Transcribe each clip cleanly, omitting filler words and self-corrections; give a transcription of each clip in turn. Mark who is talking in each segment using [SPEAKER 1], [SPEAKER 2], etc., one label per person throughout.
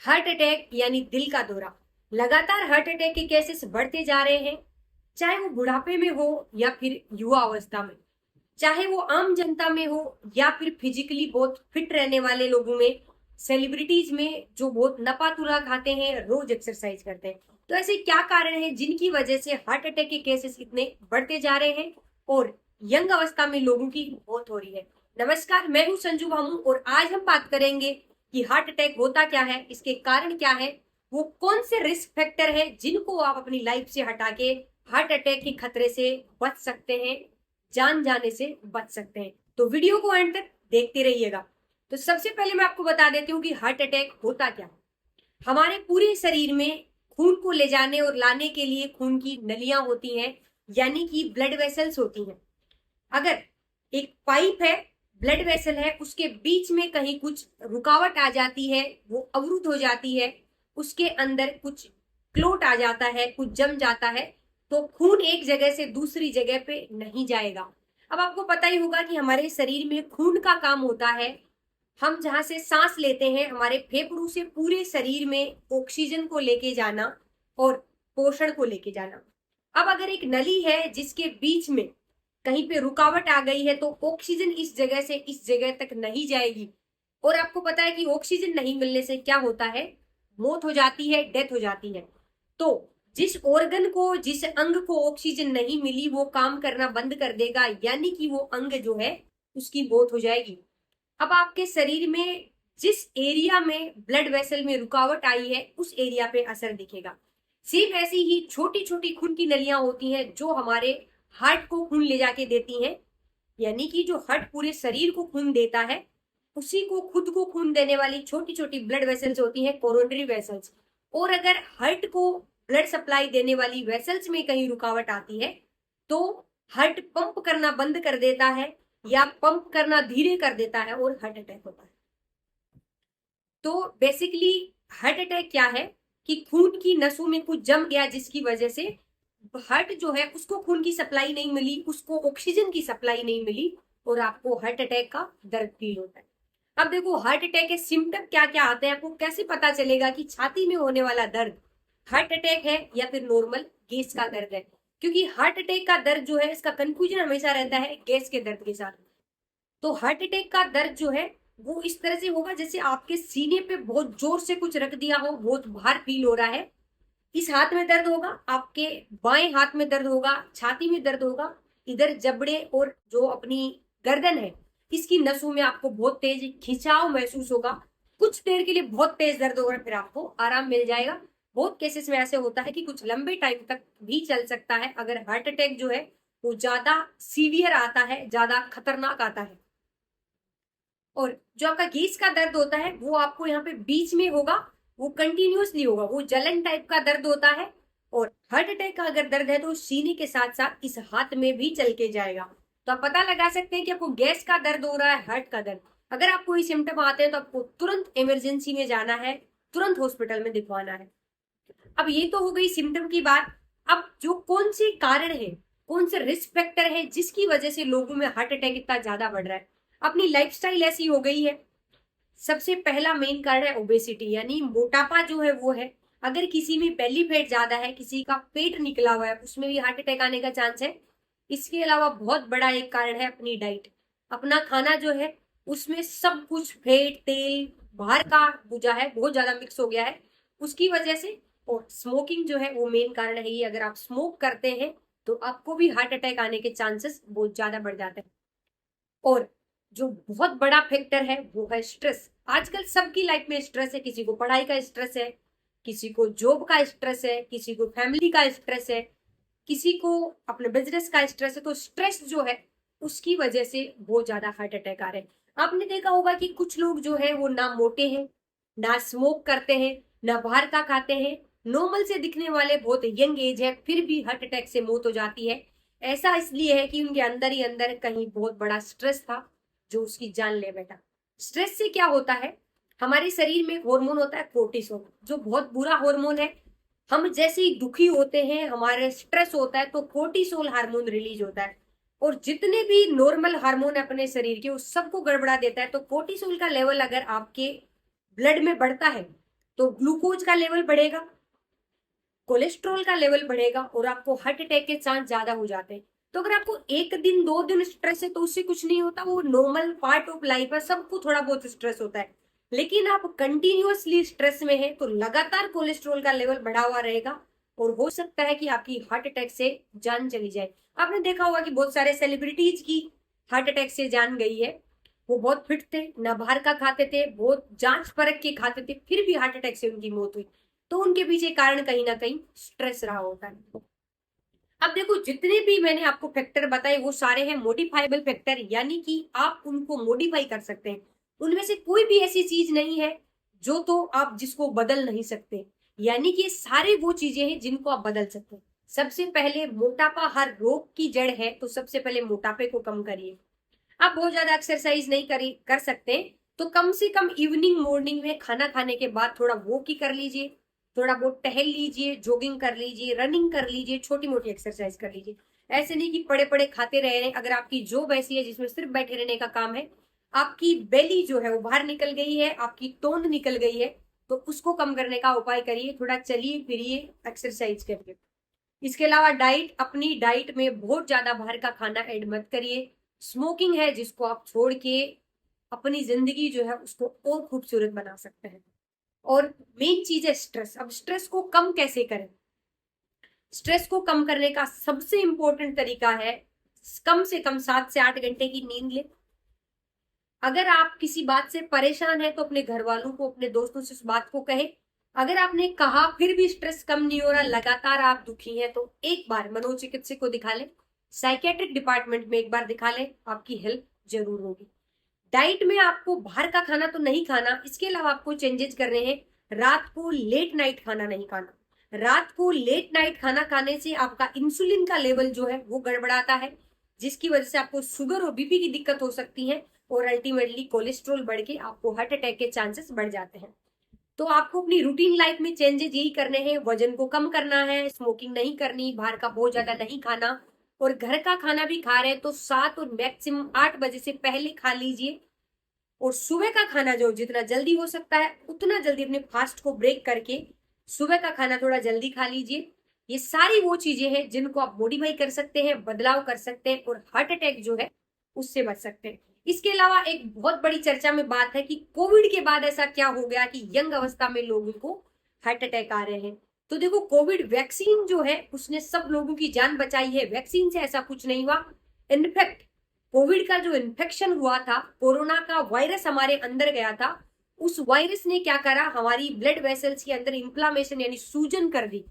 [SPEAKER 1] Heart attack यानी दिल का दौरा। लगातार हार्ट अटैक के केसेस बढ़ते जा रहे हैं, चाहे वो बुढ़ापे में हो या फिर युवा अवस्था में, चाहे वो आम जनता में हो या फिर फिजिकली बहुत फिट रहने वाले लोगों में, सेलिब्रिटीज में जो बहुत नपातुला खाते हैं, रोज एक्सरसाइज करते हैं। तो ऐसे क्या कारण है जिनकी वजह से हार्ट अटैक के केसेस इतने बढ़ते जा रहे हैं और यंग अवस्था में लोगों की मौत हो रही है। नमस्कार, मैं हूं संजू भामू और आज हम बात करेंगे कि हार्ट अटैक होता क्या है, इसके कारण क्या है, वो कौन से रिस्क फैक्टर है जिनको आप अपनी लाइफ से हटा के हार्ट अटैक के खतरे से बच सकते हैं, जान जाने से बच सकते हैं। तो वीडियो को एंड तक देखते रहिएगा। तो सबसे पहले मैं आपको बता देती हूँ कि हार्ट अटैक होता क्या है। हमारे पूरे शरीर में खून को ले जाने और लाने के लिए खून की नलियां होती हैं, यानी कि ब्लड वेसल्स होती हैं। अगर एक पाइप है, ब्लड वेसल है, उसके बीच में कहीं कुछ रुकावट आ जाती है, वो अवरुद्ध हो जाती है, उसके अंदर कुछ क्लोट आ जाता है, कुछ जम जाता है, तो खून एक जगह से दूसरी जगह पे नहीं जाएगा। अब आपको पता ही होगा कि हमारे शरीर में खून का काम होता है, हम जहां से सांस लेते हैं, हमारे फेफड़ों से पूरे शरीर में ऑक्सीजन को लेके जाना और पोषण को लेके जाना। अब अगर एक नली है जिसके बीच में कहीं पे रुकावट आ गई है तो ऑक्सीजन इस जगह से इस जगह तक नहीं जाएगी। और आपको पता है कि ऑक्सीजन नहीं मिलने से क्या होता है, मौत हो जाती है, डेथ हो जाती है। तो जिस ऑर्गन को, जिस अंग को ऑक्सीजन नहीं मिली वो काम करना बंद कर देगा, यानी कि वो अंग जो है उसकी मौत हो जाएगी। अब आपके शरीर में जिस एरिया में ब्लड वेसल में रुकावट आई है उस एरिया पे असर दिखेगा। सेम ऐसी ही छोटी छोटी खून की नलियां होती हैं जो हमारे हार्ट को खून ले जाके देती हैं, यानी कि जो हार्ट पूरे शरीर को खून देता है, उसी को खुद को खून देने वाली छोटी छोटी ब्लड वेसल्स होती हैं, कोरोनरी वेसल्स। और अगर हार्ट को ब्लड सप्लाई देने वाली वेसल्स में कहीं रुकावट आती है तो हार्ट पंप करना बंद कर देता है या पंप करना धीरे कर देता है और हार्ट अटैक होता है। तो बेसिकली हार्ट अटैक क्या है कि खून की नसों में कुछ जम गया जिसकी वजह से हार्ट जो है उसको खून की सप्लाई नहीं मिली, उसको ऑक्सीजन की सप्लाई नहीं मिली और आपको हार्ट अटैक का दर्द फील होता है। अब देखो हार्ट अटैक के सिम्टम क्या क्या आते हैं, आपको कैसे पता चलेगा कि छाती में होने वाला दर्द हार्ट अटैक है या फिर नॉर्मल गैस का दर्द है। क्योंकि हार्ट अटैक का दर्द जो है इसका कंफ्यूजन हमेशा रहता है गैस के दर्द के साथ। तो हार्ट अटैक का दर्द जो है वो इस तरह से होगा जैसे आपके सीने पे बहुत जोर से कुछ रख दिया हो, बहुत भार फील हो रहा है। इस हाथ में दर्द होगा, आपके बाएं हाथ में दर्द होगा, छाती में दर्द होगा, इधर जबड़े और जो अपनी गर्दन है इसकी नसों में आपको बहुत तेज खिंचाव महसूस होगा। कुछ देर के लिए बहुत तेज दर्द होगा, फिर आपको आराम मिल जाएगा। बहुत केसेस में ऐसे होता है कि कुछ लंबे टाइम तक भी चल सकता है अगर हार्ट अटैक जो है वो ज्यादा सीवियर आता है, ज्यादा खतरनाक आता है। और जो आपका गैस का दर्द होता है वो आपको यहाँ पे बीच में होगा, वो कंटिन्यूअसली होगा, वो जलन टाइप का दर्द होता है। और हार्ट अटैक का अगर दर्द है तो सीने के साथ साथ इस हाथ में भी चल के जाएगा। तो आप पता लगा सकते हैं कि आपको गैस का दर्द हो रहा है, हार्ट का दर्द। अगर आपको ये सिम्टम आते हैं तो आपको तुरंत इमरजेंसी में जाना है, तुरंत हॉस्पिटल में दिखवाना है। अब ये तो हो गई सिम्टम की बात। अब जो कौन से कारण है, कौन से रिस्क फैक्टर है जिसकी वजह से लोगों में हार्ट अटैक इतना ज्यादा बढ़ रहा है, अपनी लाइफस्टाइल ऐसी हो गई है। सबसे पहला मेन कारण है ओबेसिटी, यानी मोटापा जो है वो है। अगर किसी में बेली फैट ज्यादा है, किसी का पेट निकला हुआ है, उसमें भी हार्ट अटैक आने का चांस है। इसके अलावा बहुत बड़ा एक कारण है अपनी डाइट। अपना खाना जो है उसमें सब कुछ फैट, तेल, बाहर का भुजा है, बहुत ज्यादा मिक्स हो गया है, उसकी वजह से। और स्मोकिंग जो है वो मेन कारण है। ये अगर आप स्मोक करते हैं तो आपको भी हार्ट अटैक आने के चांसेस बहुत ज्यादा बढ़ जाते हैं। और जो बहुत बड़ा फैक्टर है वो है स्ट्रेस। आजकल सबकी लाइफ में स्ट्रेस है, किसी को पढ़ाई का स्ट्रेस है, किसी को जॉब का स्ट्रेस है, किसी को फैमिली का स्ट्रेस है, किसी को अपने बिजनेस का स्ट्रेस है। तो स्ट्रेस जो है उसकी वजह से बहुत ज्यादा हार्ट अटैक आ रहे हैं। आपने देखा होगा कि कुछ लोग जो है वो ना मोटे हैं, ना स्मोक करते हैं, ना बाहर का खाते हैं, नॉर्मल से दिखने वाले, बहुत यंग एज है, फिर भी हार्ट अटैक से मौत हो जाती है। ऐसा इसलिए है कि उनके अंदर ही अंदर कहीं बहुत बड़ा स्ट्रेस था जो उसकी जान ले बैठा। स्ट्रेस से क्या होता है, हमारे शरीर में एक हार्मोन होता है कोर्टिसोल, जो बहुत बुरा हार्मोन है। हम जैसे ही दुखी होते हैं, हमारे स्ट्रेस होता है तो कोर्टिसोल हार्मोन रिलीज होता है। और जितने भी नॉर्मल हार्मोन है अपने शरीर के उस सबको गड़बड़ा देता है। तो कोर्टिसोल का लेवल अगर आपके ब्लड में बढ़ता है तो ग्लूकोज का लेवल बढ़ेगा, कोलेस्ट्रॉल का लेवल बढ़ेगा और आपको हार्ट अटैक के चांस ज्यादा हो जाते हैं। तो अगर आपको एक दिन 2 दिन स्ट्रेस है तो उससे कुछ नहीं होता, वो नॉर्मल पार्ट ऑफ लाइफ है, सबको थोड़ा बहुत स्ट्रेस होता है। लेकिन आप कंटिन्यूअसली स्ट्रेस में है तो लगातार कोलेस्ट्रॉल का लेवल बढ़ा हुआ रहेगा और हो सकता है कि आपकी हार्ट अटैक से जान चली जाए। आपने देखा होगा कि बहुत सारे सेलिब्रिटीज की हार्ट अटैक से जान गई है। वो बहुत फिट थे, ना बाहर का खाते थे, बहुत जांच परख के खाते थे, फिर भी हार्ट अटैक से उनकी मौत हुई। तो उनके पीछे कारण कहीं ना कहीं स्ट्रेस रहा होता है। अब देखो, जितने भी मैंने आपको फैक्टर बताए वो सारे हैं मॉडिफाइबल फैक्टर, यानी कि आप उनको मॉडिफाई कर सकते हैं। उनमें से कोई भी ऐसी चीज नहीं है जो तो आप जिसको बदल नहीं सकते, यानी कि सारे वो चीजें हैं जिनको आप बदल सकते हैं। सबसे पहले मोटापा हर रोग की जड़ है, तो सबसे पहले मोटापे को कम करिए। आप बहुत ज्यादा एक्सरसाइज नहीं कर सकते तो कम से कम इवनिंग मॉर्निंग में खाना खाने के बाद थोड़ा वॉक ही कर लीजिए, थोड़ा बहुत टहल लीजिए, जॉगिंग कर लीजिए, रनिंग कर लीजिए, छोटी मोटी एक्सरसाइज कर लीजिए। ऐसे नहीं कि पड़े पड़े खाते रह रहे हैं। अगर आपकी जॉब ऐसी है जिसमें सिर्फ बैठे रहने का काम है, आपकी बेली जो है वो बाहर निकल गई है, आपकी तोंद निकल गई है, तो उसको कम करने का उपाय करिए, थोड़ा चलिए फिरिए, एक्सरसाइज करिए। इसके अलावा डाइट, अपनी डाइट में बहुत ज्यादा बाहर का खाना ऐड मत करिए। स्मोकिंग है जिसको आप छोड़ के अपनी जिंदगी जो है उसको और खूबसूरत बना सकते हैं। और मेन चीज है स्ट्रेस। अब स्ट्रेस को कम कैसे करें? स्ट्रेस को कम करने का सबसे इंपॉर्टेंट तरीका है कम से कम 7 से 8 घंटे की नींद ले। अगर आप किसी बात से परेशान है तो अपने घर वालों को, अपने दोस्तों से उस बात को कहे। अगर आपने कहा फिर भी स्ट्रेस कम नहीं हो रहा, लगातार आप दुखी हैं, तो एक बार मनोचिकित्सक को दिखा ले, साइकेट्रिक डिपार्टमेंट में एक बार दिखा ले, आपकी हेल्प जरूर होगी। डाइट में आपको बाहर का खाना तो नहीं खाना, इसके अलावा आपको चेंजेस करने हैं। रात को लेट नाइट खाना नहीं खाना। रात को लेट नाइट खाना खाने से आपका इंसुलिन का लेवल जो है वो गड़बड़ाता है, जिसकी वजह से आपको शुगर और बीपी की दिक्कत हो सकती है और अल्टीमेटली कोलेस्ट्रॉल बढ़ के आपको हार्ट अटैक के चांसेस बढ़ जाते हैं। तो आपको अपनी रूटीन लाइफ में चेंजेस यही करने हैं। वजन को कम करना है, स्मोकिंग नहीं करनी, बाहर का बहुत ज्यादा नहीं खाना, और घर का खाना भी खा रहे हैं तो 7 और मैक्सिमम 8 बजे से पहले खा लीजिए। और सुबह का खाना जो जितना जल्दी हो सकता है उतना जल्दी अपने फास्ट को ब्रेक करके सुबह का खाना थोड़ा जल्दी खा लीजिए। ये सारी वो चीजें हैं जिनको आप मॉडिफाई कर सकते हैं, बदलाव कर सकते हैं और हार्ट अटैक जो है उससे बच सकते हैं। इसके अलावा एक बहुत बड़ी चर्चा में बात है कि कोविड के बाद ऐसा क्या हो गया कि यंग अवस्था में लोगों को हार्ट अटैक आ रहे हैं। तो देखो, कोविड वैक्सीन जो है उसने सब लोगों की जान बचाई है, वैक्सीन से ऐसा कुछ नहीं हुआ। इनफैक्ट कोविड का जो इन्फेक्शन हुआ था, कोरोना का वायरस हमारे अंदर गया था, उस वायरस ने क्या करा, हमारी ब्लड वेसल्स के अंदर इंफ्लामेशन यानी सूजन कर दी,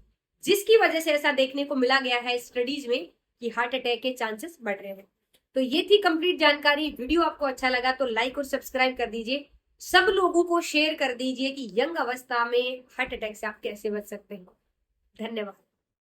[SPEAKER 1] जिसकी वजह से ऐसा देखने को मिला गया है स्टडीज में कि हार्ट अटैक के चांसेस बढ़ रहे हैं। तो ये थी कंप्लीट जानकारी। वीडियो आपको अच्छा लगा तो लाइक और सब्सक्राइब कर दीजिए, सब लोगों को शेयर कर दीजिए कि यंग अवस्था में हार्ट अटैक से आप कैसे बच सकते हैं। धन्यवाद।